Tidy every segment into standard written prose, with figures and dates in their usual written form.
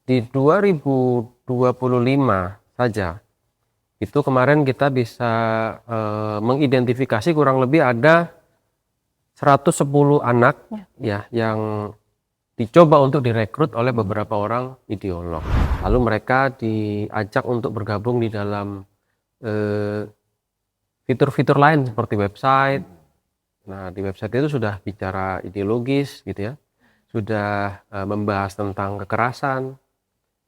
Di 2025 saja, itu kemarin kita bisa mengidentifikasi kurang lebih ada 110 anak ya yang dicoba untuk direkrut oleh beberapa orang ideolog. Lalu mereka diajak untuk bergabung di dalam fitur-fitur lain seperti website. Nah, di website itu sudah bicara ideologis gitu ya. Sudah membahas tentang kekerasan.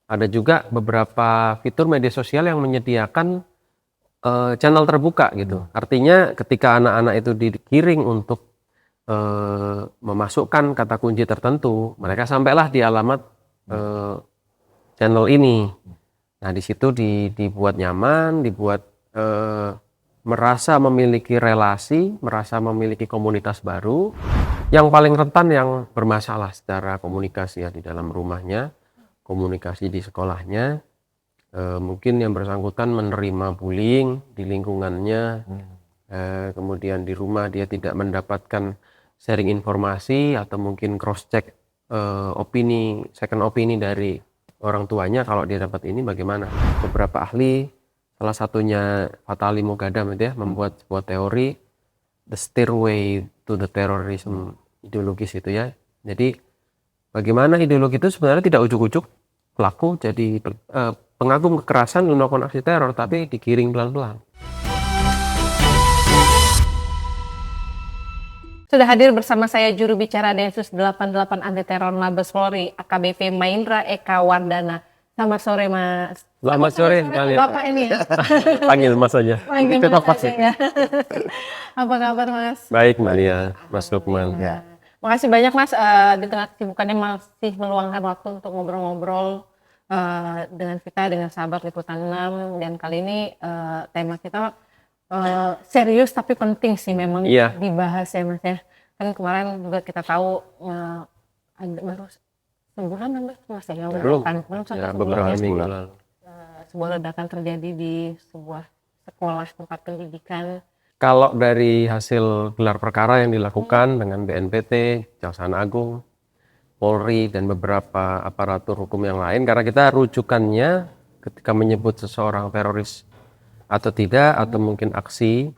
Ada juga beberapa fitur media sosial yang menyediakan channel terbuka gitu. Artinya ketika anak-anak itu digiring untuk memasukkan kata kunci tertentu, mereka sampailah di alamat channel ini. Nah, di situ dibuat nyaman, dibuat merasa memiliki relasi, merasa memiliki komunitas baru. Yang paling rentan yang bermasalah secara komunikasi ya di dalam rumahnya, komunikasi di sekolahnya, mungkin yang bersangkutan menerima bullying di lingkungannya, kemudian di rumah dia tidak mendapatkan sharing informasi atau mungkin cross check opini, second opini dari orang tuanya. Kalau dia dapat ini bagaimana? Beberapa ahli, salah satunya Fatali Moghadam itu ya, membuat sebuah teori the stairway to the terrorism ideologis itu ya. Jadi bagaimana ideologi itu sebenarnya tidak ujuk-ujuk pelaku jadi pengagum kekerasan melakukan aksi teror, tapi digiring pelan-pelan. Sudah hadir bersama saya juru bicara Densus 88 Anti Teror Mabes Polri, AKBP Maindra Eka Wardana. Selamat sore, Mas. Selamat sore, kalian. Bapak ini ya. Panggil Mas saja. Panggil Mas saja ya. Apa kabar, Mas? Baik, Mbak Lia, Mas Lukman. Ya. Makasih banyak, Mas, di tengah kesibukannya masih meluangkan waktu untuk ngobrol-ngobrol dengan kita, dengan sahabat Liputan 6. Dan kali ini tema kita serius tapi penting sih memang dibahas ya, Mas ya. Kan kemarin juga kita tahu ada baru sebulan Mas ya, belum ya, beberapa minggu lalu sebuah ledakan terjadi di sebuah sekolah tempat pendidikan. Kalau dari hasil gelar perkara yang dilakukan dengan BNPT, Kejaksaan Agung, Polri dan beberapa aparatur hukum yang lain, karena kita rujukannya ketika menyebut seseorang teroris atau tidak, atau mungkin aksi,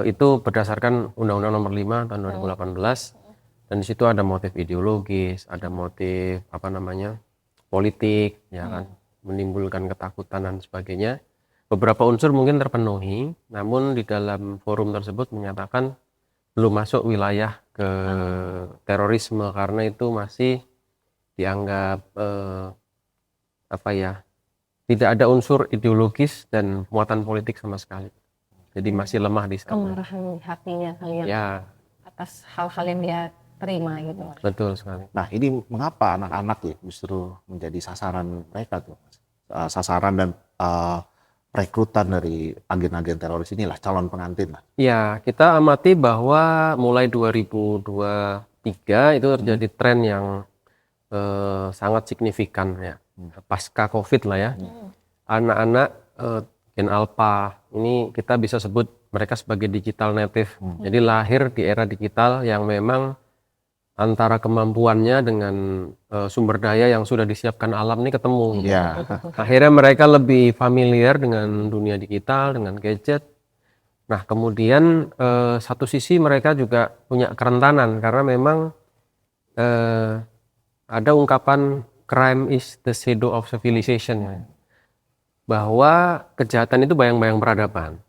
itu berdasarkan Undang-Undang Nomor 5 tahun 2018, dan di situ ada motif ideologis, ada motif politik, ya kan, menimbulkan ketakutan dan sebagainya. Beberapa unsur mungkin terpenuhi, namun di dalam forum tersebut menyatakan belum masuk wilayah ke terorisme karena itu masih dianggap tidak ada unsur ideologis dan muatan politik sama sekali. Jadi masih lemah di sana. Kemarahan di hatinya ya, atas hal-hal yang dia terima gitu. Betul sekali. Nah, ini mengapa anak-anak ya justru menjadi sasaran mereka tuh, sasaran dan rekrutan dari agen-agen teroris inilah, calon pengantin lah. Ya, kita amati bahwa mulai 2023 itu terjadi tren yang sangat signifikan ya. Pasca COVID lah ya. Anak-anak Gen Alpha ini kita bisa sebut mereka sebagai digital native. Jadi lahir di era digital yang memang antara kemampuannya dengan sumber daya yang sudah disiapkan alam ini ketemu. Ya. Akhirnya mereka lebih familiar dengan dunia digital, dengan gadget. Nah, kemudian satu sisi mereka juga punya kerentanan karena memang ada ungkapan crime is the shadow of civilization ya. Bahwa kejahatan itu bayang-bayang peradaban.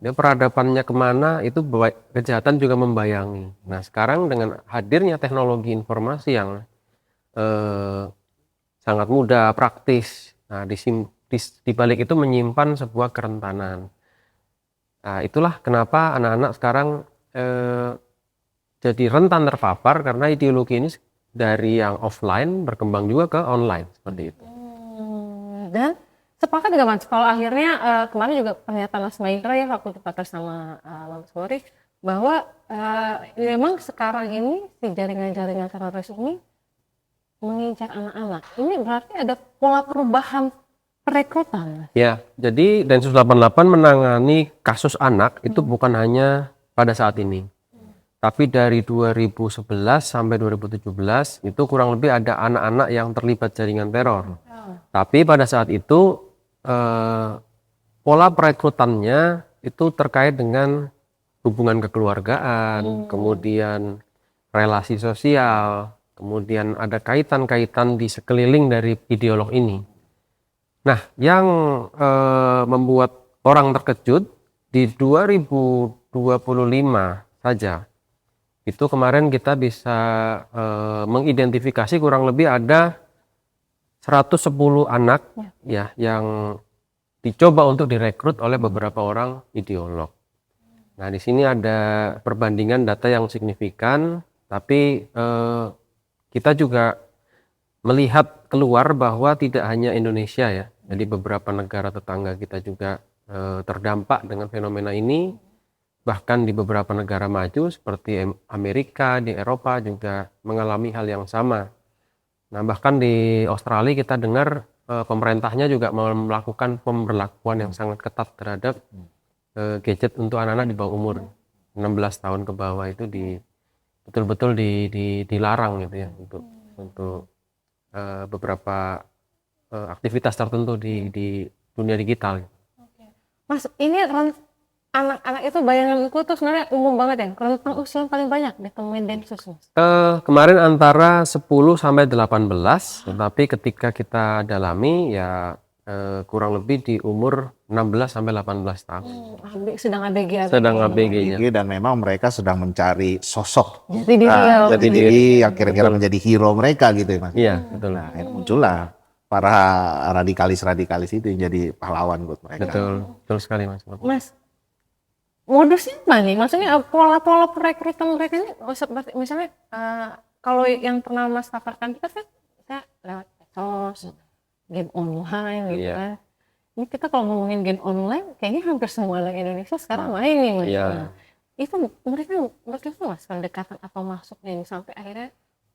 Dia peradabannya kemana itu kejahatan juga membayangi. Nah, sekarang dengan hadirnya teknologi informasi yang sangat mudah, praktis, nah di balik itu menyimpan sebuah kerentanan. Nah, itulah kenapa anak-anak sekarang jadi rentan terpapar karena ideologi ini dari yang offline berkembang juga ke online seperti itu. Dan sepakat dengan Mas, kalau akhirnya kemarin juga pernyataan Mas Maindra ya waktu kita sama Mabes Polri bahwa memang sekarang ini si jaringan-jaringan teroris ini mengincar anak-anak. Ini berarti ada pola perubahan perekrutan. Ya, jadi Densus 88 menangani kasus anak itu bukan hanya pada saat ini. Tapi dari 2011 sampai 2017 itu kurang lebih ada anak-anak yang terlibat jaringan teror. Tapi pada saat itu pola perekrutannya itu terkait dengan hubungan kekeluargaan, kemudian relasi sosial, kemudian ada kaitan-kaitan di sekeliling dari ideolog ini. Nah, yang membuat orang terkejut di 2025 saja, itu kemarin kita bisa mengidentifikasi kurang lebih ada 110 anak ya yang dicoba untuk direkrut oleh beberapa orang ideolog. Nah, di sini ada perbandingan data yang signifikan, tapi kita juga melihat keluar bahwa tidak hanya Indonesia ya, jadi beberapa negara tetangga kita juga terdampak dengan fenomena ini, bahkan di beberapa negara maju seperti Amerika, di Eropa juga mengalami hal yang sama. Nah, bahkan di Australia kita dengar pemerintahnya juga melakukan pemberlakuan yang sangat ketat terhadap gadget untuk anak-anak di bawah umur 16 tahun ke bawah itu betul-betul dilarang gitu ya untuk beberapa aktivitas tertentu di dunia digital. Mas, ini anak-anak itu bayanganku tuh sebenarnya umum banget ya. Rentang usia yang paling banyak ditemuin Densus, Mas. Kemarin antara 10 sampai 18, tetapi ketika kita dalami ya kurang lebih di umur 16 sampai 18 tahun. Sedang ABG. Sedang ABG-nya. Dan memang mereka sedang mencari sosok Jadi diri yang kira-kira menjadi hero mereka gitu ya, Mas. Iya, betul. Nah, muncullah para radikalis itu yang jadi pahlawan buat mereka. Betul sekali, Mas. Mas, modusnya apa nih? Maksudnya pola-pola perekrutan mereka ini seperti misalnya kalau yang pernah Mas paparkan kita kan kita lewat medsos, game online gitu kan. Ini kita kalau ngomongin game online kayaknya hampir semua anak Indonesia sekarang main nih, Mas. Nah, itu mereka bagaimana, Mas, pendekatan atau masuknya ini sampai akhirnya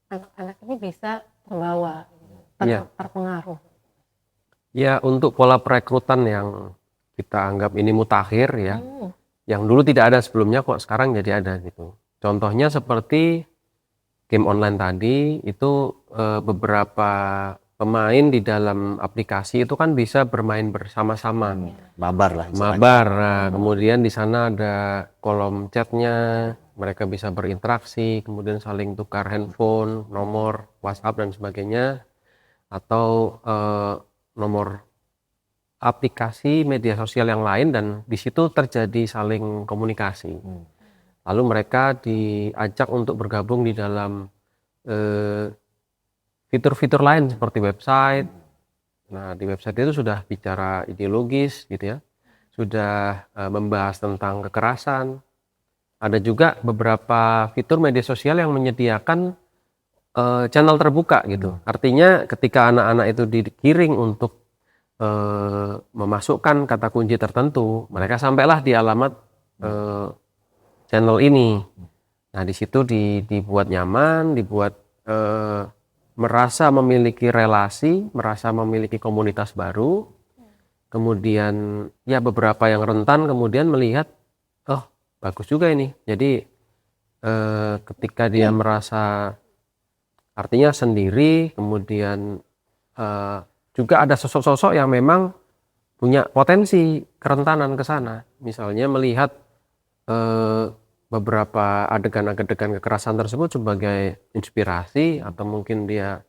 anak-anak ini bisa terbawa, terpengaruh. Ya, untuk pola perekrutan yang kita anggap ini mutakhir ya, yang dulu tidak ada sebelumnya kok sekarang jadi ada gitu. Contohnya seperti game online tadi itu beberapa pemain di dalam aplikasi itu kan bisa bermain bersama-sama. Mabar lah. Mabar. Nah, kemudian di sana ada kolom chatnya, mereka bisa berinteraksi, kemudian saling tukar handphone, nomor WhatsApp dan sebagainya, atau nomor aplikasi media sosial yang lain, dan di situ terjadi saling komunikasi. Lalu mereka diajak untuk bergabung di dalam fitur-fitur lain seperti website. Nah, di website itu sudah bicara ideologis gitu ya, sudah membahas tentang kekerasan. Ada juga beberapa fitur media sosial yang menyediakan channel terbuka gitu. Artinya ketika anak-anak itu digiring untuk memasukkan kata kunci tertentu, mereka sampailah di alamat channel ini. Nah, di situ dibuat nyaman, dibuat merasa memiliki relasi, merasa memiliki komunitas baru. Kemudian ya beberapa yang rentan kemudian melihat, oh bagus juga ini. Jadi ketika dia merasa artinya sendiri, kemudian juga ada sosok-sosok yang memang punya potensi kerentanan ke sana. Misalnya melihat beberapa adegan-adegan kekerasan tersebut sebagai inspirasi, atau mungkin dia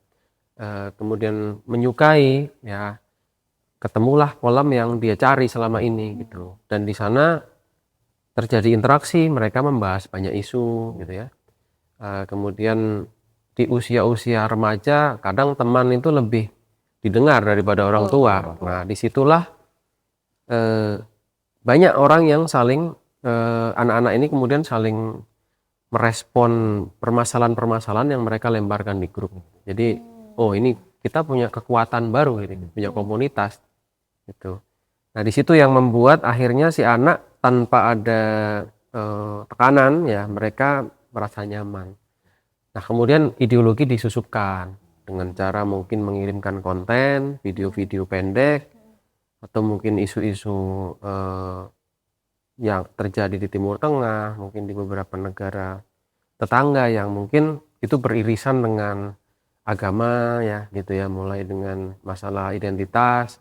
kemudian menyukai ya, ketemulah kolam yang dia cari selama ini gitu. Dan di sana terjadi interaksi, mereka membahas banyak isu gitu ya. Kemudian di usia-usia remaja kadang teman itu lebih didengar daripada orang tua. Nah, disitulah banyak orang yang saling anak-anak ini kemudian saling merespon permasalahan-permasalahan yang mereka lemparkan di grup. Jadi, oh ini kita punya kekuatan baru gitu, punya komunitas gitu. Nah, di situ yang membuat akhirnya si anak tanpa ada tekanan ya, mereka merasa nyaman. Nah, kemudian ideologi disusupkan dengan cara mungkin mengirimkan konten, video-video pendek, atau mungkin isu-isu yang terjadi di Timur Tengah, mungkin di beberapa negara tetangga yang mungkin itu beririsan dengan agama ya gitu ya, mulai dengan masalah identitas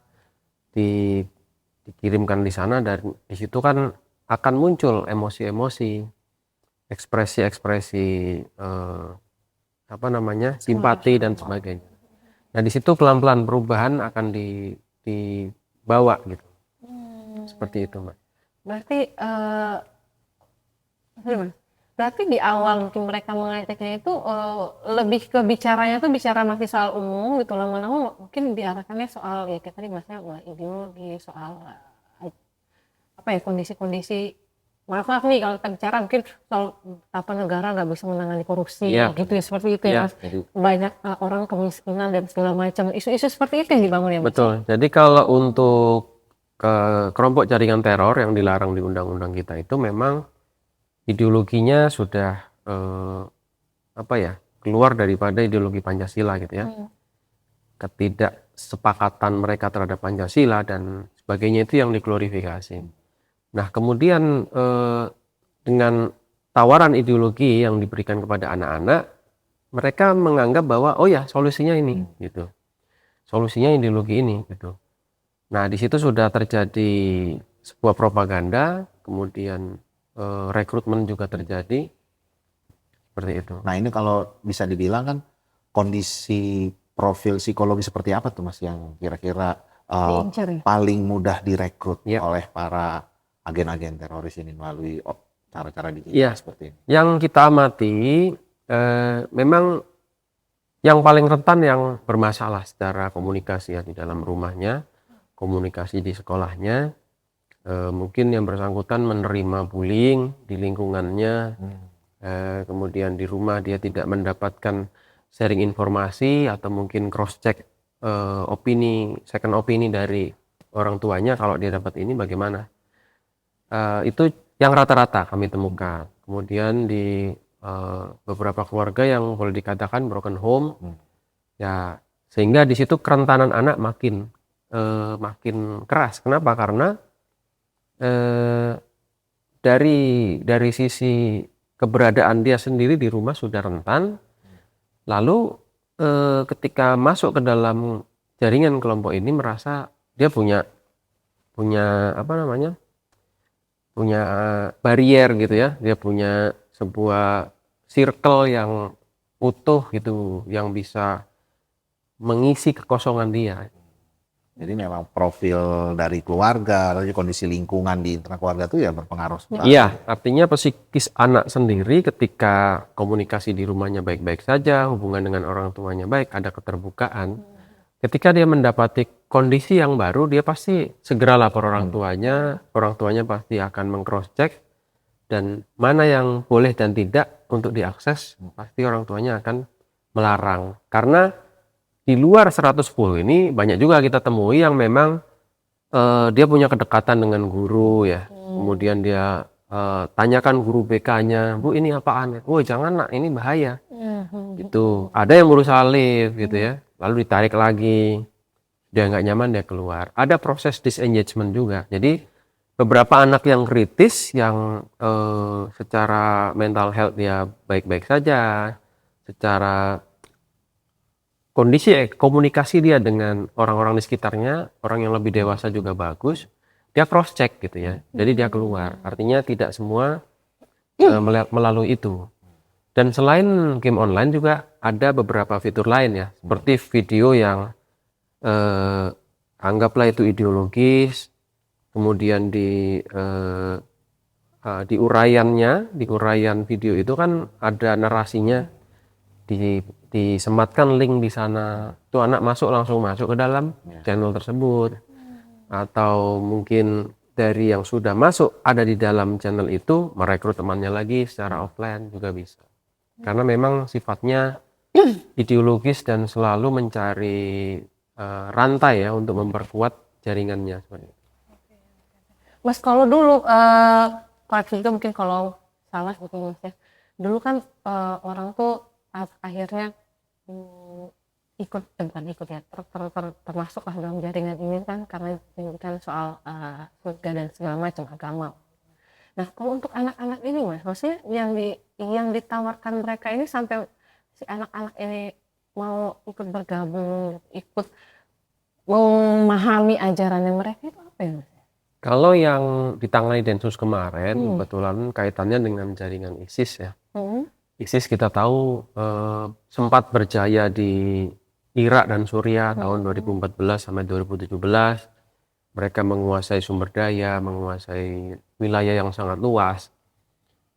dikirimkan di sana, dan di situ kan akan muncul emosi-emosi, ekspresi-ekspresi simpati dan sebagainya. Nah di situ pelan-pelan perubahan akan dibawa gitu, seperti itu Mas. Berarti berarti di awal mungkin mereka mengajaknya itu lebih ke bicaranya tuh bicara masih soal umum gitu, lama-lama mungkin diarahkannya soal ya kayak tadi Masnya ideologi, soal apa ya, kondisi-kondisi, maaf nih kalau kita bicara mungkin soal apa negara nggak bisa menangani korupsi gitu ya, seperti itu ya Mas. Jadi Banyak orang kemiskinan dan segala macam, isu-isu seperti itu yang dibangun ya Mas. Betul. Jadi kalau untuk kelompok jaringan teror yang dilarang di undang-undang kita itu memang ideologinya sudah keluar daripada ideologi Pancasila gitu ya. Ketidaksepakatan mereka terhadap Pancasila dan sebagainya itu yang diglorifikasi. Nah kemudian dengan tawaran ideologi yang diberikan kepada anak-anak, mereka menganggap bahwa oh ya solusinya ini gitu, solusinya ideologi ini gitu. Nah di situ sudah terjadi sebuah propaganda, kemudian rekrutmen juga terjadi seperti itu. nah ini kalau bisa dibilang kan kondisi profil psikologi seperti apa tuh Mas yang kira-kira Diincar ya? paling mudah direkrut Ya. oleh para agen-agen teroris ini melalui cara-cara digital Ya. seperti ini? Yang kita amati memang yang paling rentan yang bermasalah secara komunikasi ya di dalam rumahnya, komunikasi di sekolahnya, mungkin yang bersangkutan menerima bullying di lingkungannya, kemudian di rumah dia tidak mendapatkan sharing informasi atau mungkin cross check second opini dari orang tuanya, kalau dia dapat ini bagaimana. Itu yang rata-rata kami temukan. Kemudian di beberapa keluarga yang boleh dikatakan broken home, ya sehingga di situ kerentanan anak makin keras. Kenapa? Karena dari sisi keberadaan dia sendiri di rumah sudah rentan, lalu ketika masuk ke dalam jaringan kelompok ini merasa dia punya barrier gitu ya, dia punya sebuah circle yang utuh gitu, yang bisa mengisi kekosongan dia. Jadi memang profil dari keluarga, lalu kondisi lingkungan di internal keluarga itu ya berpengaruh sekali. Iya, artinya psikis anak sendiri ketika komunikasi di rumahnya baik-baik saja, hubungan dengan orang tuanya baik, ada keterbukaan. Ketika dia mendapati kondisi yang baru, dia pasti segera lapor orang tuanya pasti akan meng-cross check, dan mana yang boleh dan tidak untuk diakses, pasti orang tuanya akan melarang. Karena di luar 110 ini banyak juga kita temui yang memang dia punya kedekatan dengan guru ya. Kemudian dia tanyakan guru BK-nya, "Bu, ini apaan?" "Oh, jangan nak, ini bahaya." Gitu. Ada yang berusaha live gitu ya. Lalu ditarik lagi. Dia nggak nyaman, dia keluar. Ada proses disengagement juga. Jadi beberapa anak yang kritis, yang secara mental health dia baik-baik saja, secara kondisi komunikasi dia dengan orang-orang di sekitarnya, orang yang lebih dewasa juga bagus, dia cross check gitu ya. Jadi dia keluar. Artinya tidak semua melalui itu. Dan selain game online juga ada beberapa fitur lain ya, seperti video yang anggaplah itu ideologis, kemudian di uraian video itu kan ada narasinya, disematkan link di sana, tuh anak langsung masuk ke dalam channel tersebut, atau mungkin dari yang sudah masuk ada di dalam channel itu merekrut temannya lagi secara offline juga bisa, karena memang sifatnya ideologis dan selalu mencari rantai ya untuk memperkuat jaringannya seperti itu. Mas, kalau dulu koreksi itu mungkin kalau salah gitu Mas ya, dulu kan orang tuh akhirnya termasuk lah dalam jaringan ini kan karena menyebutkan soal surga dan segala macam agama. Nah kalau untuk anak-anak ini Mas, maksudnya yang ditawarkan mereka ini sampai si anak-anak ini mau ikut bergabung, ikut memahami ajarannya mereka itu apa ya Mas? Kalau yang ditangani Densus kemarin Hmm. kebetulan kaitannya dengan jaringan ISIS ya. Hmm. ISIS kita tahu sempat berjaya di Irak dan Suriah tahun 2014 sampai 2017. Mereka menguasai sumber daya, menguasai wilayah yang sangat luas.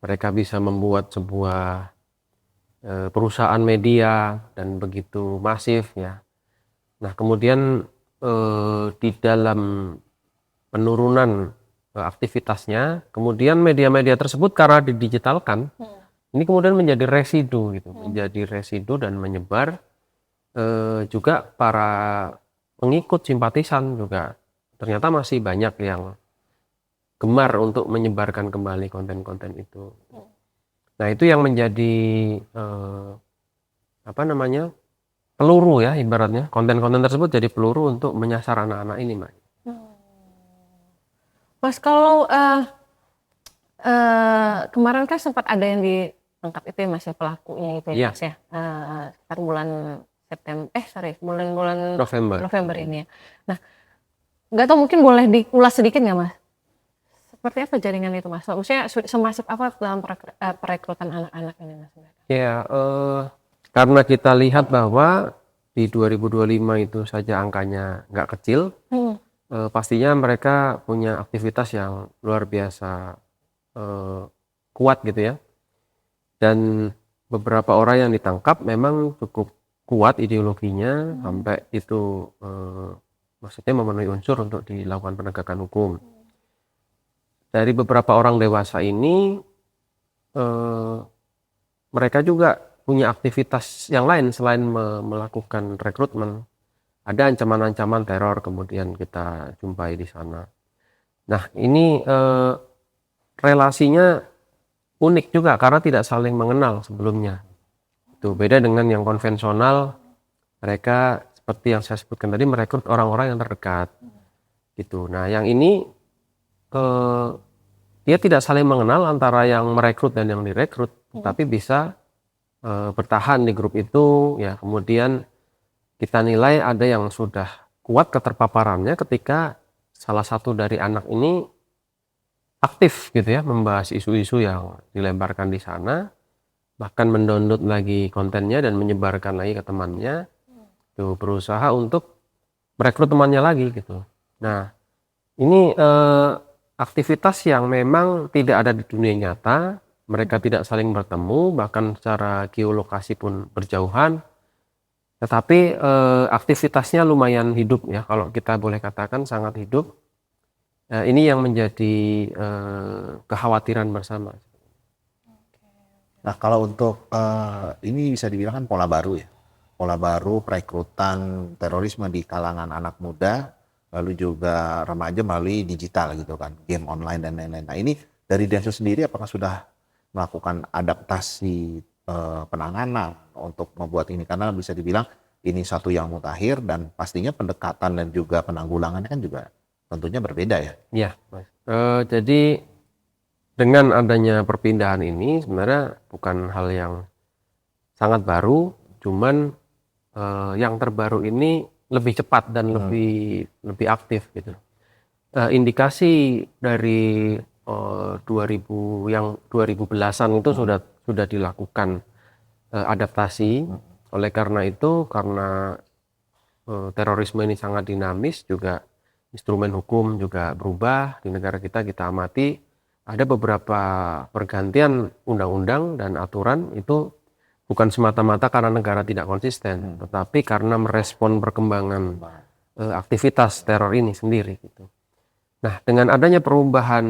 Mereka bisa membuat sebuah perusahaan media dan begitu masif ya. Nah, kemudian di dalam penurunan aktivitasnya, kemudian media-media tersebut karena didigitalkan, ini kemudian menjadi residu gitu, menjadi residu dan menyebar. Juga para pengikut simpatisan juga ternyata masih banyak yang gemar untuk menyebarkan kembali konten-konten itu. Nah, itu yang menjadi peluru ya ibaratnya. Konten-konten tersebut jadi peluru untuk menyasar anak-anak ini, Mbak. Mas, kalau kemarin kan sempat ada yang ditangkap itu ya Mas ya, pelakunya itu ya Iya. Mas ya, sekitar bulan bulan November ini ya. Nah, nggak tahu mungkin boleh diulas sedikit nggak Mas? Seperti apa jaringan itu Mas? Maksudnya semasif apa dalam perekrutan anak-anak ini Mas? Ya, karena kita lihat bahwa di 2025 itu saja angkanya nggak kecil, pastinya mereka punya aktivitas yang luar biasa kuat gitu ya. Dan beberapa orang yang ditangkap memang cukup kuat ideologinya sampai itu maksudnya memenuhi unsur untuk dilakukan penegakan hukum. Dari beberapa orang dewasa ini mereka juga punya aktivitas yang lain selain melakukan rekrutmen. Ada ancaman-ancaman teror kemudian kita jumpai di sana. Nah, ini relasinya unik juga karena tidak saling mengenal sebelumnya. Itu beda dengan yang konvensional, mereka seperti yang saya sebutkan tadi merekrut orang-orang yang terdekat. Gitu. Nah, yang ini dia tidak saling mengenal antara yang merekrut dan yang direkrut, tapi bisa bertahan di grup itu ya. Kemudian kita nilai ada yang sudah kuat keterpaparannya ketika salah satu dari anak ini aktif gitu ya, membahas isu-isu yang dilemparkan di sana, bahkan mendownload lagi kontennya dan menyebarkan lagi ke temannya, tuh berusaha untuk merekrut temannya lagi gitu. Nah, ini aktivitas yang memang tidak ada di dunia nyata, mereka tidak saling bertemu, bahkan secara geolokasi pun berjauhan, tetapi aktivitasnya lumayan hidup ya, kalau kita boleh katakan sangat hidup. Ini yang menjadi kekhawatiran bersama. Nah, kalau untuk ini bisa dibilang kan pola baru ya. Pola baru perekrutan terorisme di kalangan anak muda, lalu juga remaja melalui digital gitu kan, game online dan lain-lain. Nah, ini dari Densus sendiri apakah sudah melakukan adaptasi penanganan untuk membuat ini? Karena bisa dibilang ini satu yang mutakhir dan pastinya pendekatan dan juga penanggulangannya kan juga tentunya berbeda ya. Iya, Mas. Jadi dengan adanya perpindahan ini sebenarnya bukan hal yang sangat baru, cuman yang terbaru ini lebih cepat dan lebih aktif gitu. Indikasi dari 2010-an itu sudah dilakukan adaptasi. Oleh karena itu, karena terorisme ini sangat dinamis, juga instrumen hukum juga berubah di negara kita amati ada beberapa pergantian undang-undang dan aturan itu bukan semata-mata karena negara tidak konsisten, tetapi karena merespon perkembangan aktivitas teror ini sendiri gitu. Nah, dengan adanya perubahan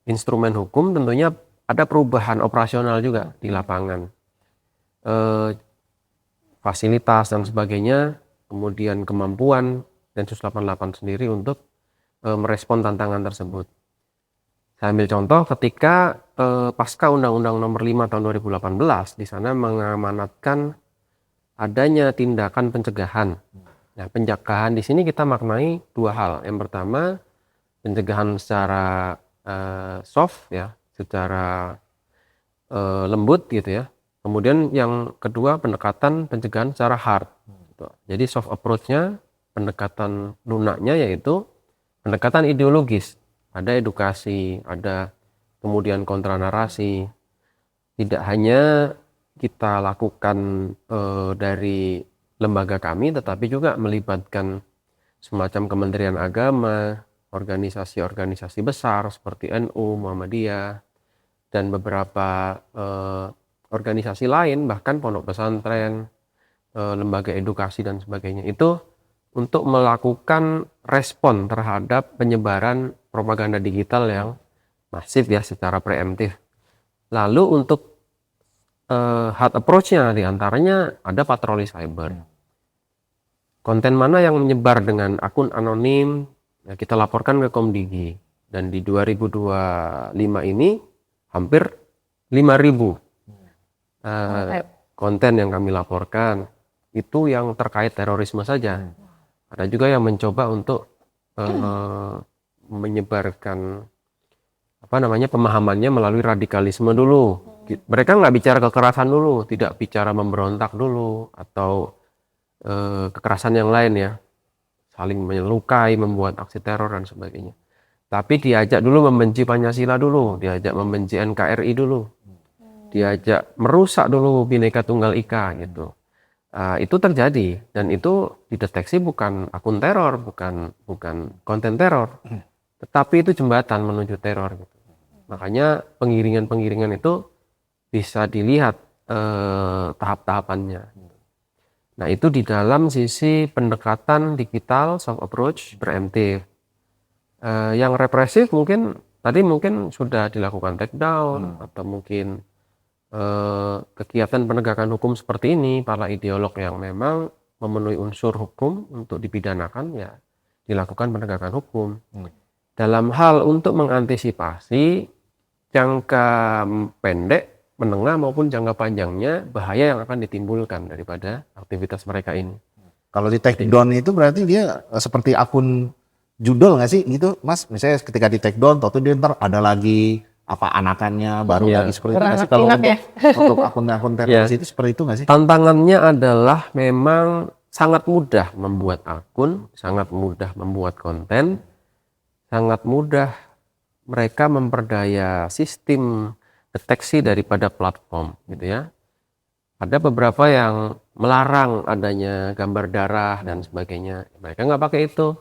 instrumen hukum tentunya ada perubahan operasional juga di lapangan, fasilitas dan sebagainya, kemudian kemampuan Densus 88 sendiri untuk merespon tantangan tersebut. Saya ambil contoh ketika pasca Undang-Undang Nomor 5 Tahun 2018 di sana mengamanatkan adanya tindakan pencegahan. Nah, pencegahan di sini kita maknai dua hal. Yang pertama, pencegahan secara soft ya, secara lembut gitu ya. Kemudian yang kedua pendekatan pencegahan secara hard. Gitu. Jadi soft approach-nya, pendekatan lunaknya yaitu pendekatan ideologis. Ada edukasi, ada kemudian kontranarasi. Tidak hanya kita lakukan dari lembaga kami, tetapi juga melibatkan semacam Kementerian Agama, organisasi-organisasi besar seperti NU, Muhammadiyah, dan beberapa organisasi lain, bahkan pondok pesantren, lembaga edukasi dan sebagainya, itu untuk melakukan respon terhadap penyebaran propaganda digital yang masif ya secara preemptif. Lalu untuk hard approach-nya diantaranya ada patroli cyber. Konten mana yang menyebar dengan akun anonim, ya kita laporkan ke Komdigi. Dan di 2025 ini hampir 5.000 konten yang kami laporkan itu yang terkait terorisme saja. Ada juga yang mencoba untuk menyebarkan pemahamannya melalui radikalisme dulu. Mereka nggak bicara kekerasan dulu, tidak bicara memberontak dulu atau kekerasan yang lain ya, saling melukai, membuat aksi teror dan sebagainya. Tapi diajak dulu membenci Pancasila dulu, diajak membenci NKRI dulu, diajak merusak dulu Bhinneka Tunggal Ika gitu. Itu terjadi dan itu dideteksi bukan akun teror, bukan konten teror, tetapi itu jembatan menuju teror gitu. Makanya pengiringan itu bisa dilihat tahap-tahapannya. Nah itu di dalam sisi pendekatan digital soft approach preemptif. Yang represif mungkin sudah dilakukan take down atau mungkin kegiatan penegakan hukum seperti ini, para ideolog yang memang memenuhi unsur hukum untuk dipidanakan ya dilakukan penegakan hukum. Dalam hal untuk mengantisipasi jangka pendek, menengah maupun jangka panjangnya bahaya yang akan ditimbulkan daripada aktivitas mereka ini. Kalau di take down itu berarti dia seperti akun judul nggak sih gitu, Mas? Misalnya ketika di take down, tahu dia ntar ada lagi apa anakannya baru lagi seperti itu nggak sih? Kalau untuk akun-akun teroris itu seperti itu nggak sih? Tantangannya adalah memang sangat mudah membuat akun, sangat mudah membuat konten, sangat mudah mereka memperdaya sistem deteksi daripada platform gitu ya. Ada beberapa yang melarang adanya gambar darah dan sebagainya. Mereka nggak pakai itu.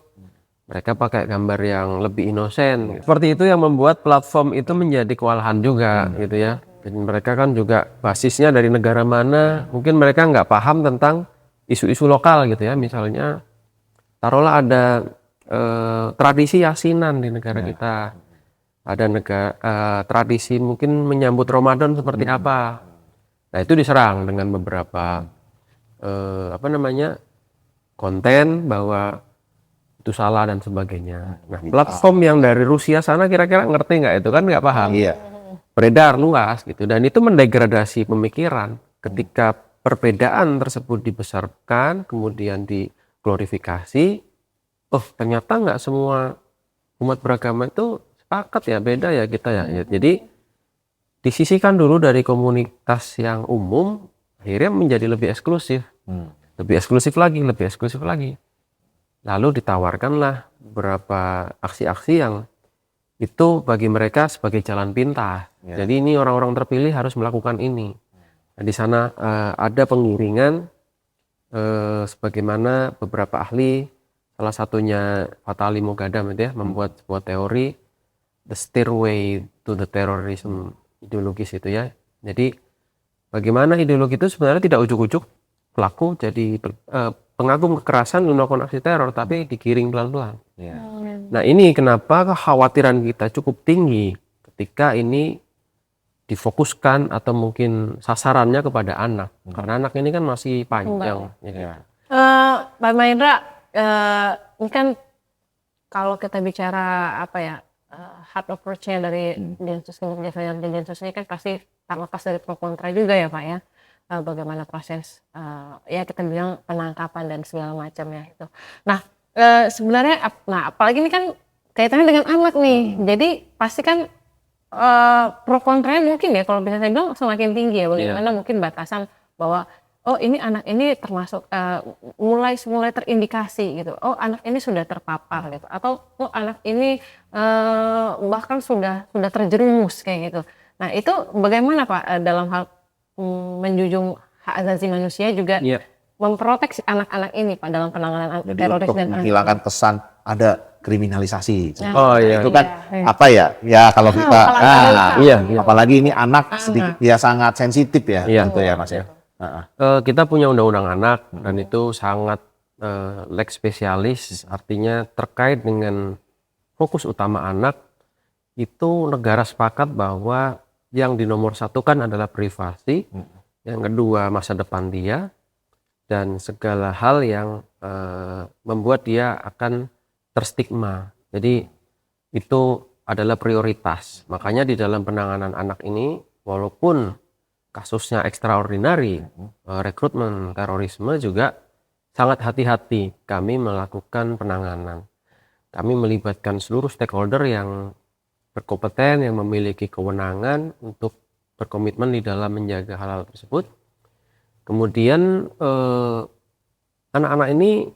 Mereka pakai gambar yang lebih inosen. Seperti itu yang membuat platform itu menjadi kewalahan juga gitu ya. Jadi mereka kan juga basisnya dari negara mana. Mungkin mereka nggak paham tentang isu-isu lokal gitu ya. Misalnya taruhlah ada tradisi yasinan di negara kita. Ada tradisi mungkin menyambut Ramadan seperti apa. Nah itu diserang dengan beberapa konten bahwa itu salah dan sebagainya. Nah platform yang dari Rusia sana kira-kira ngerti nggak itu kan nggak paham. Iya. Beredar luas gitu dan itu mendegradasi pemikiran. Ketika perbedaan tersebut dibesarkan kemudian diglorifikasi, oh ternyata nggak semua umat beragama itu sepakat ya, beda ya kita ya. Jadi disisihkan dulu dari komunitas yang umum, akhirnya menjadi lebih eksklusif. Lebih eksklusif lagi. Lalu ditawarkanlah beberapa aksi-aksi yang itu bagi mereka sebagai jalan pintas. Jadi ini orang-orang terpilih harus melakukan ini. Nah, di sana ada pengiringan sebagaimana beberapa ahli, salah satunya Fatali Moghadam itu ya, membuat sebuah teori the stairway to the terrorism ideologis itu ya. Jadi bagaimana ideologi itu sebenarnya tidak ujuk-ujuk pelaku jadi pengagum kekerasan melakukan aksi teror, tapi digiring pelan-pelan. Nah ini kenapa kekhawatiran kita cukup tinggi ketika ini difokuskan atau mungkin sasarannya kepada anak. Karena anak ini kan masih panjang. Pak Mahendra, ini kan kalau kita bicara hard approach-nya dari Densus ini kan pasti tak lepas dari pro kontra juga ya Pak ya. Bagaimana proses ya kita bilang penangkapan dan segala macam ya itu. Nah sebenarnya apalagi ini kan kaitannya dengan anak nih. Jadi pasti kan pro kontranya mungkin ya kalau bisa saya bilang semakin tinggi ya, bagaimana mungkin batasan bahwa oh ini anak ini termasuk mulai terindikasi gitu, oh anak ini sudah terpapar gitu, atau oh anak ini bahkan sudah terjerumus kayak gitu. Nah itu bagaimana Pak dalam hal menjunjung hak asasi manusia juga Iya. memproteksi anak-anak ini Pak dalam penanganan Jadi teroris untuk dan menghilangkan kesan ada kriminalisasi. Nah, Oh iya. Itu kan iya. apa ya? Ya kalau kita Iya, iya. apalagi ini anak sedikit ya sangat sensitif ya, Iya. tentu ya Mas ya. Kita punya undang-undang anak dan itu sangat lex spesialis, artinya terkait dengan fokus utama anak itu negara sepakat bahwa yang dinomorsatukan adalah privasi, yang kedua masa depan dia, dan segala hal yang membuat dia akan terstigma. Jadi itu adalah prioritas. Makanya di dalam penanganan anak ini, walaupun kasusnya extraordinary, rekrutmen terorisme juga sangat hati-hati kami melakukan penanganan. Kami melibatkan seluruh stakeholder yang berkompeten, yang memiliki kewenangan untuk berkomitmen di dalam menjaga hal-hal tersebut. Kemudian anak-anak ini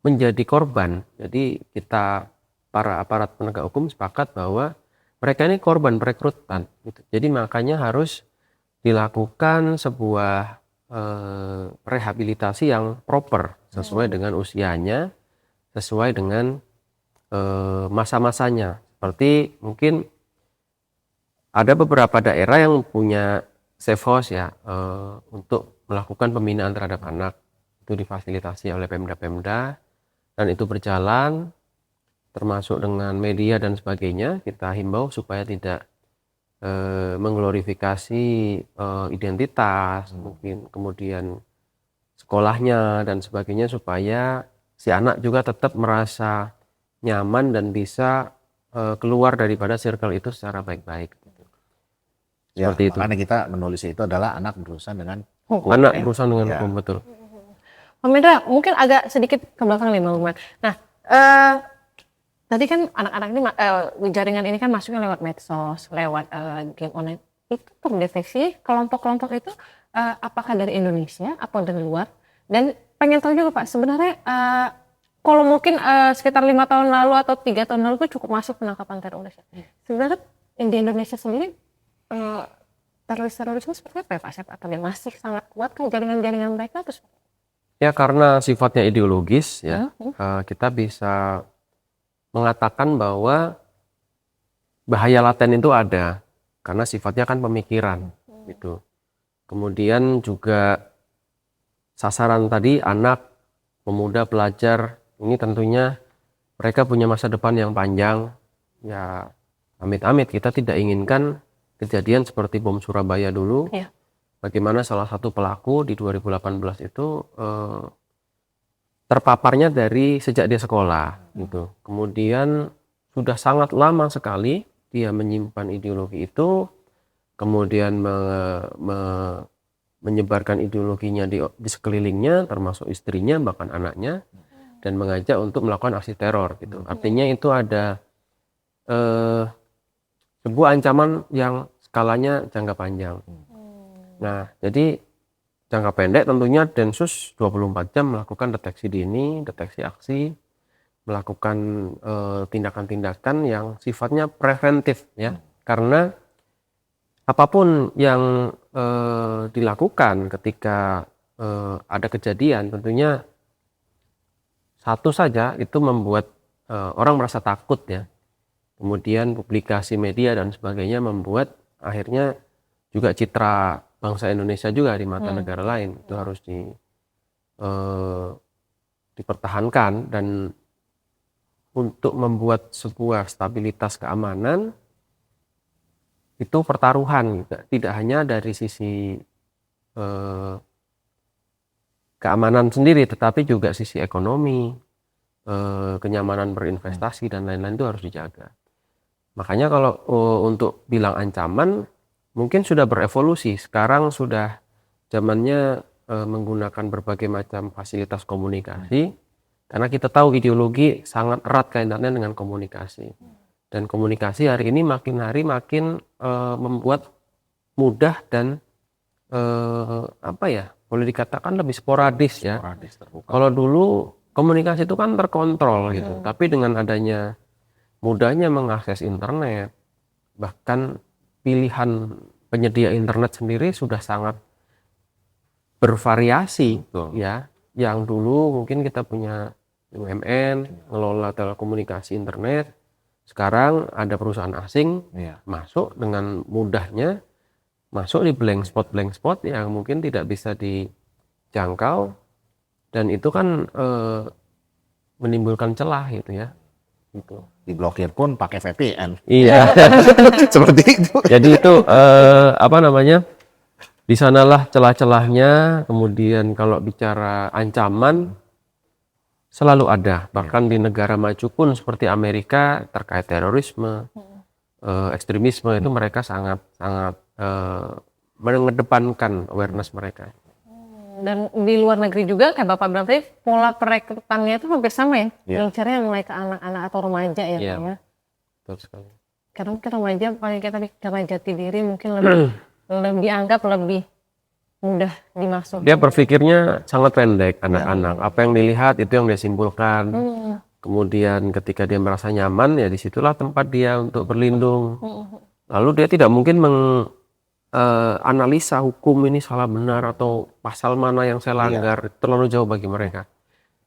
menjadi korban. Jadi kita para aparat penegak hukum sepakat bahwa mereka ini korban perekrutan. Gitu. Jadi makanya harus dilakukan sebuah rehabilitasi yang proper sesuai dengan usianya, sesuai dengan masa-masanya. Seperti mungkin ada beberapa daerah yang punya safe house ya untuk melakukan pembinaan terhadap anak. Itu difasilitasi oleh Pemda-Pemda dan itu berjalan termasuk dengan media dan sebagainya. Kita himbau supaya tidak mengglorifikasi identitas, mungkin kemudian sekolahnya dan sebagainya, supaya si anak juga tetap merasa nyaman dan bisa keluar daripada circle itu secara baik-baik. Ya, Seperti itu. makanya kita menulis itu adalah anak berurusan dengan Anak berurusan dengan Ya. hukum, betul. Pak Mendra, mungkin agak sedikit ke belakang nih Bang Lukman. Nah, tadi kan anak-anak ini jaringan ini kan masuknya lewat medsos, lewat game online. Itu terdeteksi kelompok-kelompok itu apakah dari Indonesia atau dari luar? Dan pengen tahu juga Pak, sebenarnya kalau mungkin sekitar 5 tahun lalu atau 3 tahun lalu itu cukup masuk penangkapan teroris. Sebenarnya di Indonesia sendiri teroris-terorisme seperti apa ya Pak Syed? Atau dia masih sangat kuat kan jaringan-jaringan mereka? Terus Ya karena sifatnya ideologis ya, kita bisa mengatakan bahwa bahaya laten itu ada karena sifatnya kan pemikiran gitu. Kemudian juga sasaran tadi anak, pemuda, pelajar, ini tentunya mereka punya masa depan yang panjang. Ya amit-amit kita tidak inginkan kejadian seperti bom Surabaya dulu. Iya. Bagaimana salah satu pelaku di 2018 itu terpaparnya dari sejak dia sekolah gitu. Kemudian sudah sangat lama sekali dia menyimpan ideologi itu, kemudian menyebarkan ideologinya di sekelilingnya, termasuk istrinya bahkan anaknya, dan mengajak untuk melakukan aksi teror gitu. Artinya itu ada sebuah ancaman yang skalanya jangka panjang. Nah, jadi jangka pendek tentunya Densus 24 jam melakukan deteksi dini, deteksi aksi, melakukan tindakan-tindakan yang sifatnya preventif ya. Karena apapun yang dilakukan ketika ada kejadian, tentunya satu saja itu membuat orang merasa takut ya. Kemudian publikasi media dan sebagainya membuat akhirnya juga citra bangsa Indonesia juga di mata negara lain itu harus dipertahankan. Dan untuk membuat sebuah stabilitas keamanan itu pertaruhan juga, tidak hanya dari sisi keamanan sendiri tetapi juga sisi ekonomi, kenyamanan berinvestasi dan lain-lain itu harus dijaga. Makanya kalau untuk bilang ancaman mungkin sudah berevolusi. Sekarang sudah zamannya menggunakan berbagai macam fasilitas komunikasi, karena kita tahu ideologi sangat erat kaitannya dengan komunikasi. Dan komunikasi hari ini makin hari makin membuat mudah dan apa ya, boleh dikatakan lebih sporadis ya. Sporadis, terbuka. Kalau dulu komunikasi itu kan terkontrol gitu, tapi dengan adanya mudahnya mengakses internet, bahkan pilihan penyedia internet sendiri sudah sangat bervariasi. Betul. Ya. Yang dulu mungkin kita punya BUMN ngelola telekomunikasi internet, sekarang ada perusahaan asing Iya. masuk dengan mudahnya, masuk di blank spot yang mungkin tidak bisa dijangkau, dan itu kan menimbulkan celah gitu ya. Gitu. Diblokir pun pakai VPN. Iya. Seperti itu. Jadi itu apa namanya? Di sanalah celah-celahnya. Kemudian kalau bicara ancaman selalu ada. Bahkan di negara maju pun seperti Amerika terkait terorisme, ekstremisme itu mereka sangat mengedepankan awareness mereka. Dan di luar negeri juga kayak Bapak bilang tadi, pola perekrutannya itu hampir sama ya. Iya. Dengan caranya mulai ke anak-anak atau remaja ya, Iya. Pak ya. Betul sekali. Karena mungkin remaja paling kita karena jati diri mungkin lebih dianggap lebih mudah dimasuk. Dia berpikirnya sangat pendek, anak-anak. Apa yang dilihat itu yang dia simpulkan. Kemudian ketika dia merasa nyaman, ya disitulah tempat dia untuk berlindung. Lalu dia tidak mungkin analisa hukum ini salah benar atau pasal mana yang saya langgar. Terlalu jauh bagi mereka.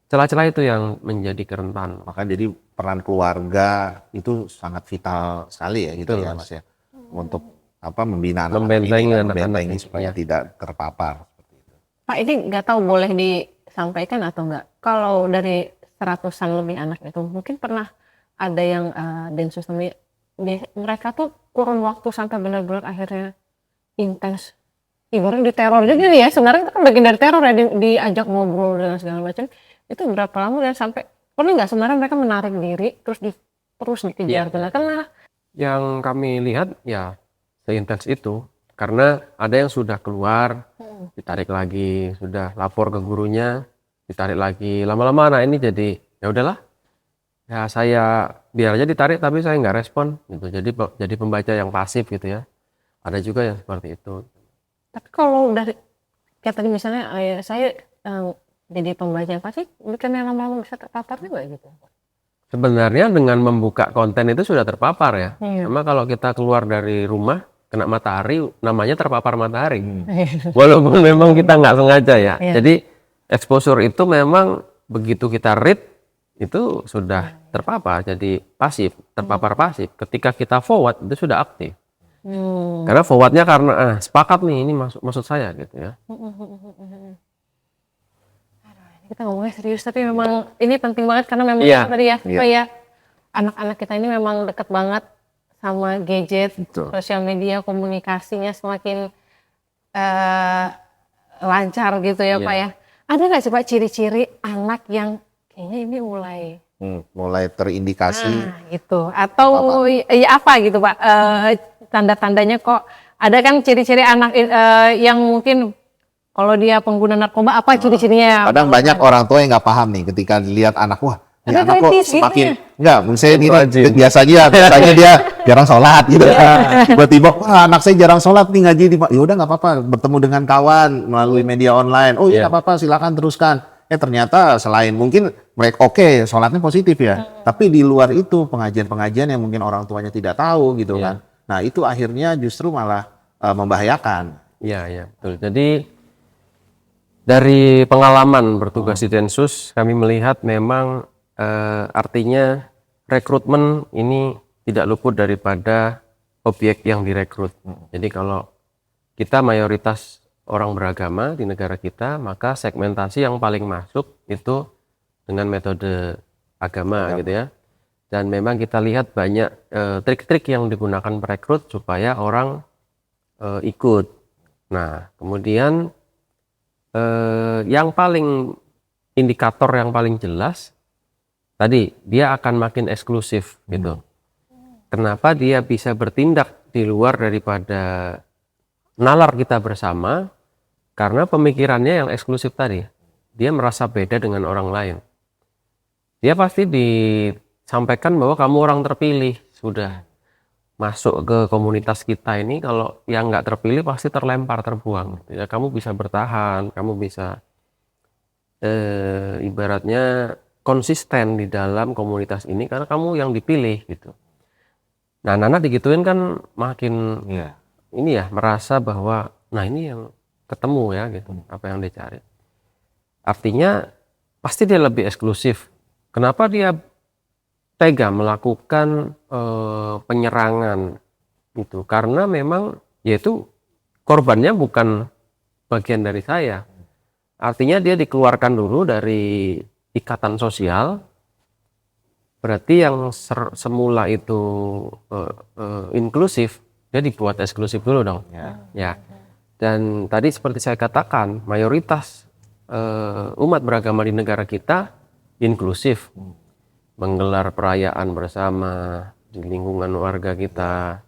Celah-celah itu yang menjadi kerentanan. Maka jadi peran keluarga itu sangat vital sekali ya gitu Betul, ya Mas. Mas ya. Untuk membina anak-anak Membentengi ini, anak-anak membentengi ini, supaya ya. tidak terpapar. Pak, ini nggak tahu boleh disampaikan atau enggak. Kalau dari 100-an lebih anak itu mungkin pernah ada yang densus mereka tuh kurun waktu sampai benar-benar akhirnya intens. Ibaratnya diteror juga ya. Sebenarnya itu kan bagian dari teror ya, diajak ngobrol dan segala macam. Itu berapa lama dan sampai pernah nggak sebenarnya mereka menarik diri terus dikejar karena Yang kami lihat ya seintens itu, karena ada yang sudah keluar, ditarik lagi, sudah lapor ke gurunya, ditarik lagi, lama-lama anak ini jadi ya udahlah, ya saya biar aja ditarik tapi saya nggak respon gitu, jadi pembaca yang pasif gitu ya. Ada juga yang seperti itu. tapi kalau dari kayak tadi misalnya saya jadi pembaca yang pasif, bukannya lama-lama bisa terpapar juga gitu. Sebenarnya dengan membuka konten itu sudah terpapar ya. Iya. Cuma kalau kita keluar dari rumah kena matahari, namanya terpapar matahari. Walaupun memang kita nggak sengaja ya. Iya. Jadi exposure itu memang begitu kita read itu sudah terpapar, jadi pasif, terpapar pasif. Ketika kita forward itu sudah aktif. Karena forwardnya karena sepakat nih ini maksud saya gitu ya. Kita ngomongnya serius tapi memang ini penting banget karena memang Iya. tadi ya supaya anak-anak kita ini memang dekat banget sama gadget, Betul. sosial media, komunikasinya semakin lancar gitu ya Iya. Pak ya. Ada nggak sih Pak ciri-ciri anak yang kayaknya ini Mulai terindikasi gitu atau ya apa gitu Pak tanda-tandanya kok ada kan ciri-ciri anak yang mungkin kalau dia pengguna narkoba apa ciri-cirinya? kadang banyak orang tua yang nggak paham nih ketika dilihat anak, wah ini Ada anak kok kritis gitu semakin ya? enggak, misalnya ini Rajin. biasanya dia jarang sholat gitu. Tiba-tiba wah anak saya jarang sholat nih ngaji di ya udah nggak apa-apa bertemu dengan kawan melalui media online. Oh iya nggak apa-apa silakan teruskan. Ternyata selain mungkin mereka oke sholatnya positif ya, tapi di luar itu pengajian-pengajian yang mungkin orang tuanya tidak tahu gitu kan. Nah itu akhirnya justru malah membahayakan. Iya, betul. Jadi dari pengalaman bertugas di Densus, kami melihat memang artinya rekrutmen ini tidak luput daripada objek yang direkrut. Jadi kalau kita mayoritas orang beragama di negara kita, maka segmentasi yang paling masuk itu dengan metode agama gitu ya. Dan memang kita lihat banyak trik-trik yang digunakan perekrut supaya orang ikut. Nah, kemudian yang paling indikator yang paling jelas tadi dia akan makin eksklusif gitu. Kenapa dia bisa bertindak di luar daripada nalar kita bersama? Karena pemikirannya yang eksklusif tadi. Dia merasa beda dengan orang lain. Dia pasti disampaikan bahwa kamu orang terpilih, sudah masuk ke komunitas kita ini, kalau yang nggak terpilih pasti terlempar, terbuang. Ya, kamu bisa bertahan, kamu bisa ibaratnya konsisten di dalam komunitas ini karena kamu yang dipilih gitu. Nah, anak digituin kan makin Iya. ini ya, merasa bahwa nah ini yang ketemu ya gitu, apa yang dia cari. Artinya pasti dia lebih eksklusif. Kenapa dia tega melakukan penyerangan itu? Karena memang yaitu korbannya bukan bagian dari saya. Artinya dia dikeluarkan dulu dari ikatan sosial. Berarti yang semula itu inklusif, dia dibuat eksklusif dulu dong. Ya. Dan tadi seperti saya katakan, mayoritas umat beragama di negara kita inklusif, menggelar perayaan bersama di lingkungan warga kita,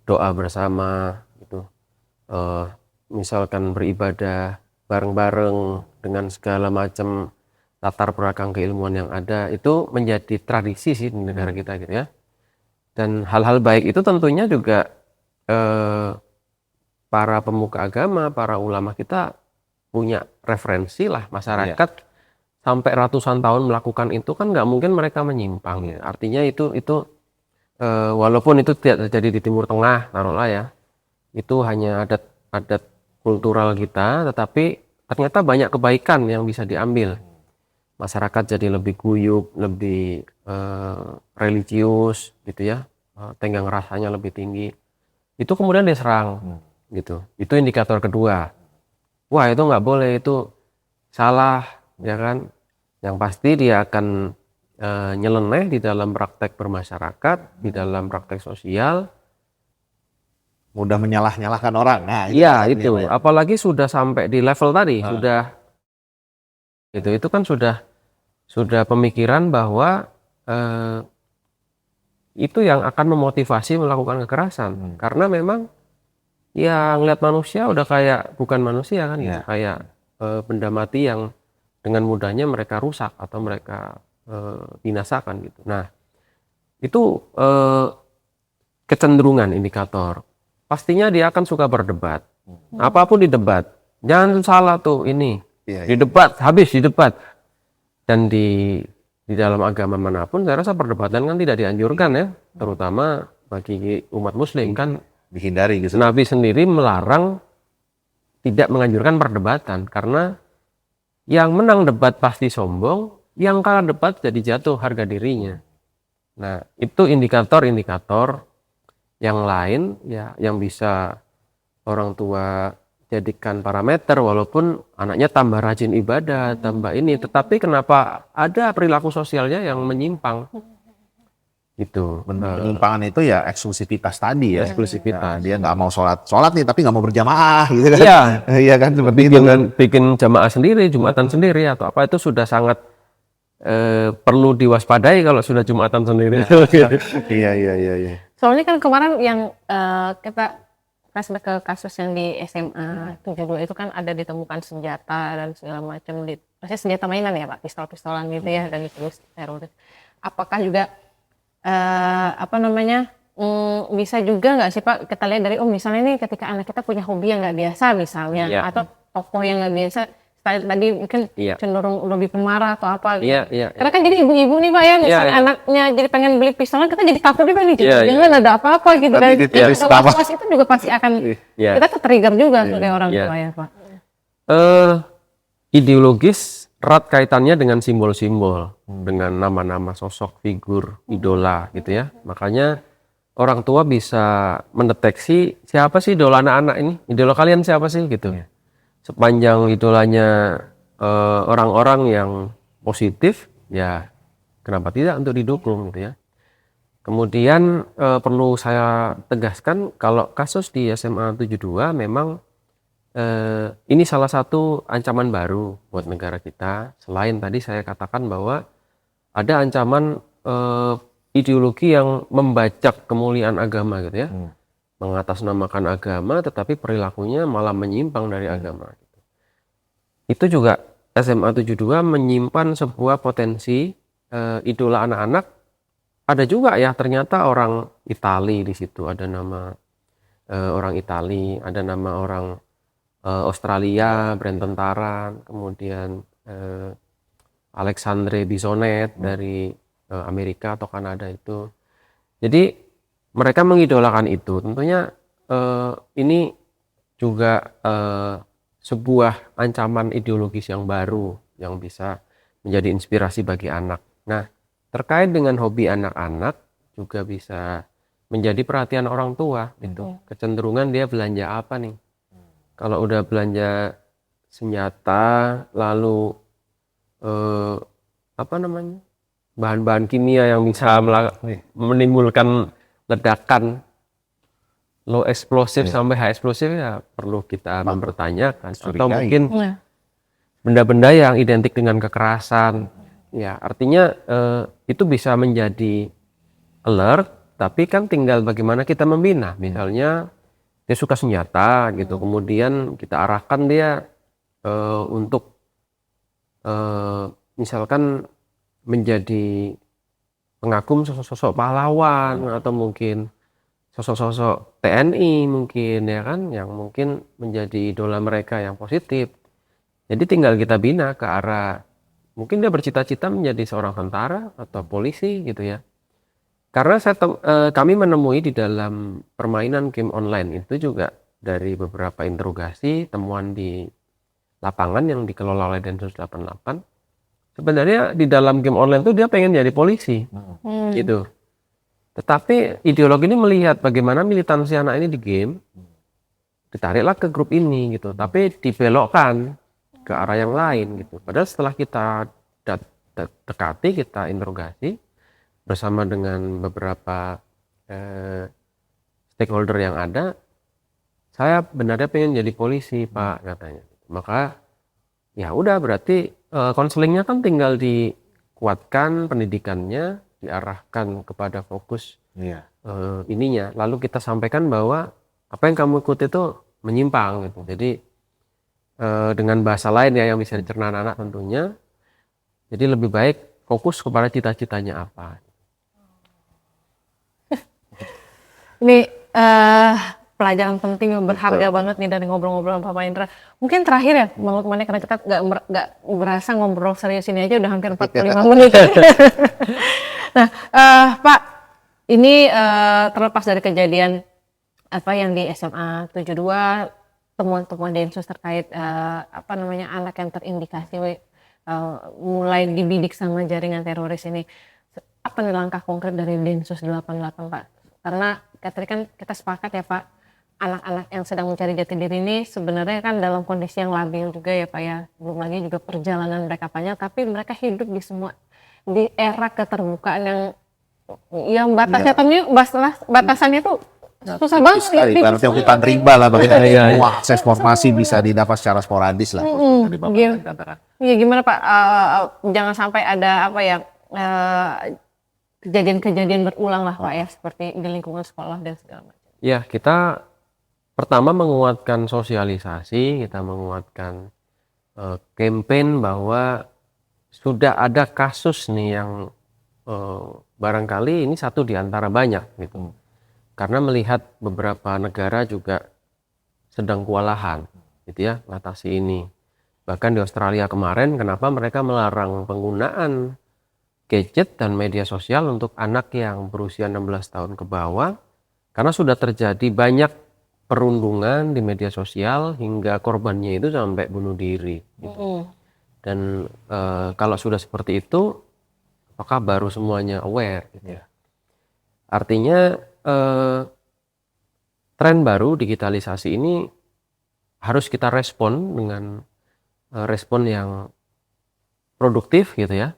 doa bersama, gitu. Misalkan beribadah bareng-bareng dengan segala macam latar belakang keilmuan yang ada, itu menjadi tradisi sih di negara kita gitu ya. Dan hal-hal baik itu tentunya juga para pemuka agama, para ulama kita punya referensi lah. Masyarakat sampai ratusan tahun melakukan itu kan nggak mungkin mereka menyimpang. Artinya itu walaupun itu tidak terjadi di Timur Tengah, taruhlah ya, itu hanya adat kultural kita, tetapi ternyata banyak kebaikan yang bisa diambil. Masyarakat jadi lebih guyup, lebih religius gitu ya, tenggang rasanya lebih tinggi. Itu kemudian diserang gitu. Itu indikator kedua. Wah, itu nggak boleh, itu salah, ya kan? Yang pasti dia akan nyeleneh di dalam praktek bermasyarakat, di dalam praktek sosial. Mudah menyalah-nyalahkan orang. Nah, Iya, itu. Apalagi sudah sampai di level tadi, sudah itu kan sudah pemikiran bahwa itu yang akan memotivasi melakukan kekerasan. Karena memang ya ngeliat manusia udah kayak bukan manusia kan, gitu. Kayak benda mati yang dengan mudahnya mereka rusak atau mereka binasakan gitu. Nah, itu kecenderungan indikator. Pastinya dia akan suka berdebat. Apapun didebat. Jangan salah tuh ini. Didebat, habis didebat. Dan di dalam agama manapun saya rasa perdebatan kan tidak dianjurkan ya, terutama bagi umat muslim kan dihindari gitu. Nabi sendiri melarang, tidak menganjurkan perdebatan karena yang menang debat pasti sombong, yang kalah debat jadi jatuh harga dirinya. Nah, itu indikator-indikator yang lain ya yang bisa orang tua jadikan parameter, walaupun anaknya tambah rajin ibadah, tambah ini, tetapi kenapa ada perilaku sosialnya yang menyimpang? Gitu. Penyimpangan itu ya eksklusivitas tadi ya. Eksklusivitas. Dia nggak mau sholat nih, tapi nggak mau berjamaah gitu kan. Iya. Iya kan, seperti itu kan. Bikin jamaah sendiri, jumatan sendiri atau apa, itu sudah sangat perlu diwaspadai kalau sudah jumatan sendiri. Iya. Soalnya kan kemarin yang kita flashback ke kasus yang di SMA 72 itu kan ada ditemukan senjata dan segala macam, maksudnya senjata mainan ya Pak, pistol-pistolan gitu ya, dan ditulis teroris. Apakah juga bisa juga nggak sih Pak kita lihat dari misalnya nih ketika anak kita punya hobi yang nggak biasa misalnya, atau tokoh yang nggak biasa tadi mungkin cenderung lebih pemarah atau apa gitu. Karena kan jadi ibu-ibu nih Pak ya, misalnya anaknya jadi pengen beli pistolan, kita jadi takut nih Pak nih, jangan ada apa-apa gitu. Dan was-was itu juga pasti akan kita trigger juga sebagai orang tua ya Pak. Ideologis erat kaitannya dengan simbol-simbol, dengan nama-nama sosok, figur, idola gitu ya. Makanya orang tua bisa mendeteksi siapa sih idola anak-anak ini, idola kalian siapa sih gitu. Sepanjang idolanya orang-orang yang positif, ya kenapa tidak untuk didukung gitu ya. Kemudian perlu saya tegaskan kalau kasus di SMA 72 memang ini salah satu ancaman baru buat negara kita. Selain tadi saya katakan bahwa ada ancaman ideologi yang membajak kemuliaan agama gitu ya, mengatasnamakan agama tetapi perilakunya malah menyimpang dari agama. Itu juga SMA 72 menyimpan sebuah potensi idola anak-anak. Ada juga ya ternyata orang Itali di situ, ada nama orang Itali, ada nama orang Australia, Brenton Tarrant, kemudian Alexandre Bisonnet dari Amerika atau Kanada itu. Jadi mereka mengidolakan itu. Tentunya ini juga sebuah ancaman ideologis yang baru yang bisa menjadi inspirasi bagi anak. Nah, terkait dengan hobi anak-anak juga bisa menjadi perhatian orang tua gitu. Kecenderungan dia belanja apa nih? Kalau udah belanja senjata, lalu apa namanya? Bahan-bahan kimia yang bisa menimbulkan ledakan low explosive sampai high explosive, ya perlu kita mempertanyakan. Atau mungkin benda-benda yang identik dengan kekerasan, ya artinya itu bisa menjadi alert, tapi kan tinggal bagaimana kita membina. Misalnya dia suka senjata gitu, kemudian kita arahkan dia untuk misalkan menjadi pengagum sosok-sosok pahlawan, atau mungkin sosok-sosok TNI mungkin, ya kan, yang mungkin menjadi idola mereka yang positif. Jadi tinggal kita bina ke arah, mungkin dia bercita-cita menjadi seorang tentara atau polisi gitu ya. Karena kami menemui di dalam permainan game online itu juga dari beberapa interogasi, temuan di lapangan yang dikelola oleh Densus 88, sebenarnya di dalam game online itu dia pengen jadi polisi gitu. Tetapi ideologi ini melihat bagaimana militansi anak ini di game, ditariklah ke grup ini gitu, tapi dibelokkan ke arah yang lain gitu. Padahal setelah kita dekati, kita interogasi bersama dengan beberapa stakeholder yang ada, saya benarnya pengen jadi polisi Pak, katanya. Maka ya udah, berarti konselingnya kan tinggal dikuatkan pendidikannya, diarahkan kepada fokus ininya, lalu kita sampaikan bahwa apa yang kamu ikuti itu menyimpang gitu. Jadi dengan bahasa lain ya yang bisa dicerna anak tentunya, jadi lebih baik fokus kepada cita-citanya apa. Ini pelajaran penting yang berharga banget nih dari ngobrol-ngobrol sama Pak Indra. Mungkin terakhir ya Bang Lukman, karena kita nggak berasa ngobrol serius ini aja udah hampir 45 menit. Nah, Pak, ini terlepas dari kejadian apa yang di SMA 72, temuan-temuan Densus terkait apa namanya anak yang terindikasi mulai dibidik sama jaringan teroris ini, apa nih langkah konkret dari Densus 88 Pak? Karena tadi kan kita sepakat ya Pak, anak-anak yang sedang mencari jati diri ini sebenarnya kan dalam kondisi yang labil juga ya Pak ya, belum lagi juga perjalanan mereka panjang, tapi mereka hidup di era keterbukaan yang batasannya tuh susah banget. Ibaratnya hutan rimba lah, bagaimana semua akses informasi bisa didapat secara sporadis lah. Iya, gimana Pak, jangan sampai ada apa ya kejadian-kejadian berulang lah Pak ya, seperti di lingkungan sekolah dan segala macam. Ya, kita pertama menguatkan sosialisasi, kita menguatkan campaign bahwa sudah ada kasus nih yang barangkali ini satu di antara banyak gitu. Karena melihat beberapa negara juga sedang kewalahan gitu ya mengatasi ini. Bahkan di Australia kemarin, kenapa mereka melarang penggunaan gadget dan media sosial untuk anak yang berusia 16 tahun ke bawah, karena sudah terjadi banyak perundungan di media sosial hingga korbannya itu sampai bunuh diri gitu. Dan kalau sudah seperti itu, apakah baru semuanya aware gitu ya? Artinya tren baru digitalisasi ini harus kita respon dengan respon yang produktif gitu ya.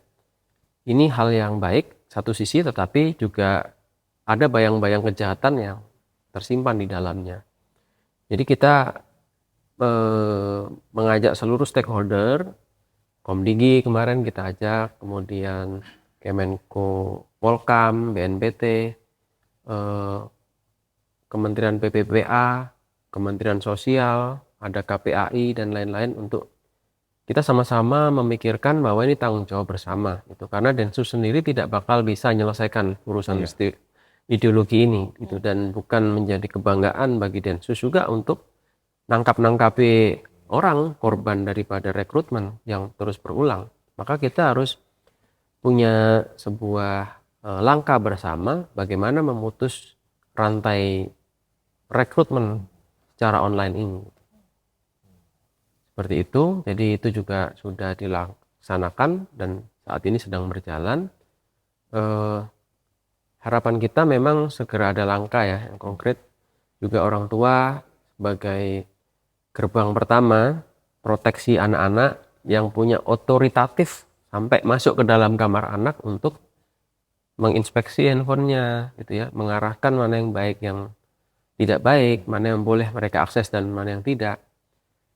Ini hal yang baik satu sisi, tetapi juga ada bayang-bayang kejahatan yang tersimpan di dalamnya. Jadi kita mengajak seluruh stakeholder, Komdigi kemarin kita ajak, kemudian Kemenko Polkam, BNPT, Kementerian PPPA, Kementerian Sosial, ada KPAI dan lain-lain, untuk kita sama-sama memikirkan bahwa ini tanggung jawab bersama gitu. Karena Densus sendiri tidak bakal bisa menyelesaikan urusan ideologi ini gitu, dan bukan menjadi kebanggaan bagi Densus juga untuk nangkap-nangkapi orang korban daripada rekrutmen yang terus berulang. Maka kita harus punya sebuah langkah bersama bagaimana memutus rantai rekrutmen secara online ini. Seperti itu, jadi itu juga sudah dilaksanakan dan saat ini sedang berjalan. Harapan kita memang segera ada langkah ya yang konkret, juga orang tua sebagai gerbang pertama proteksi anak-anak yang punya otoritatif sampai masuk ke dalam kamar anak untuk menginspeksi handphonenya gitu ya, mengarahkan mana yang baik, yang tidak baik, mana yang boleh mereka akses dan mana yang tidak.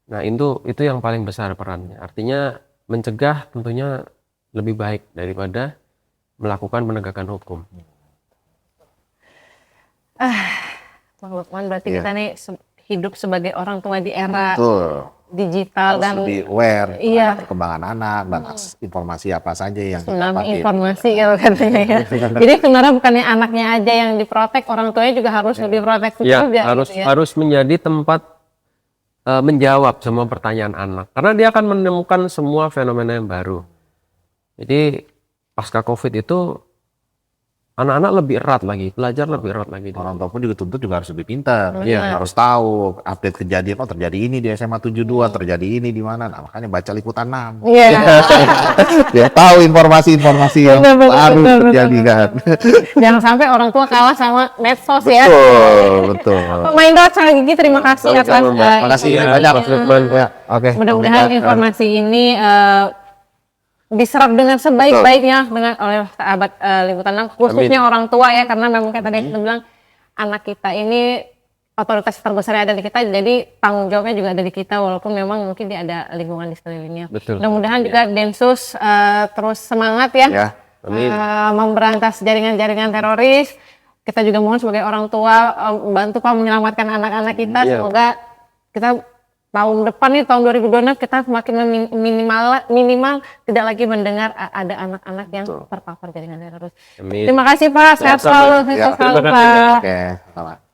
Nah, itu yang paling besar perannya. Artinya mencegah tentunya lebih baik daripada melakukan penegakan hukum. Bang Lukman, berarti Iya. kita nih hidup sebagai orang tua di era Betul. digital Harus dan lebih aware iya. perkembangan anak dan informasi apa saja yang tsunami didapatin. informasi kalau katanya ya. Jadi sebenarnya bukannya anaknya aja yang diprotek, orang tuanya juga harus lebih protektif Ya, juga harus gitu ya. harus menjadi tempat menjawab semua pertanyaan anak, karena dia akan menemukan semua fenomena yang baru. Jadi pasca COVID itu anak-anak lebih erat lagi, belajar lebih erat lagi. Orang tua pun juga tuntut juga harus lebih pintar. Iya. Harus tahu update kejadian, oh terjadi ini di SMA 72, terjadi ini di mana. Nah, makanya baca liputan 6. Iya. Dia tahu informasi-informasi yang Betul, baru betul, terjadi kan. Jangan sampai orang tua kalah sama medsos ya. Betul. Pak Maindra, Kang Gigi, terima kasih atas Makasih banyak Mas Lukman. Ya, oke. mudah-mudahan informasi ini diserap dengan sebaik-baiknya dengan oleh sahabat liputan 6, khususnya orang tua ya, karena memang kayak tadi kita bilang anak kita ini otoritas terbesar yang ada di kita, jadi tanggung jawabnya juga ada di kita walaupun memang mungkin dia ada lingkungan di sekelilingnya. Betul. Mudah-mudahan juga Densus terus semangat ya, Ya. memberantas jaringan-jaringan teroris. Kita juga mohon sebagai orang tua bantu Pak menyelamatkan anak-anak kita. Iya. Semoga kita tahun depan nih, tahun 2026 kita semakin minimal tidak lagi mendengar ada anak-anak yang terpapar jaringan teroris. Amin. Terima kasih Pak, sehat selalu, Ya, sehat selalu terima kasih. Pak. Oke, selamat.